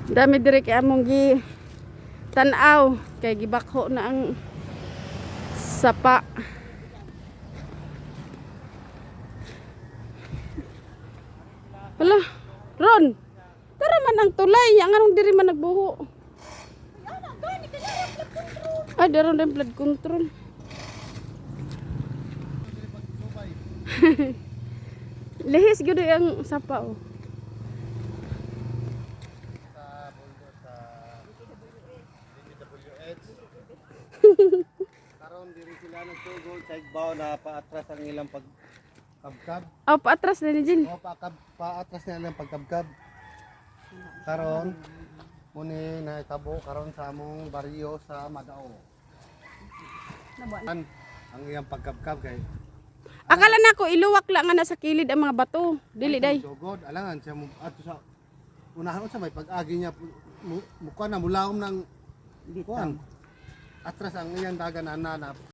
Dami diri kay among gi tan-aw kay gibakho na ang sapa. Hala, Ron. Tara man ang tulay, yang anong diri man nagbuho. Ay, daron din blood control. Lihis gyud ang sapa oh. Karon diri sila nagtugol sa igbaw na paatras ang ilang pagkabkab. Oh, paatras na ni Jill. O paatras na ilang pagkabkab. Karon muni na itabo karon sa among baryo sa Madao. Ang iyang pagkabkab kay Akala nako iluwak lang nga nasa kilid ang mga bato. Dili day. tugod alangan siya mo ato sa unahan sa may pag-agi niya mukha na mulaom ng kuan. Atras ang iyang dagan na nanap.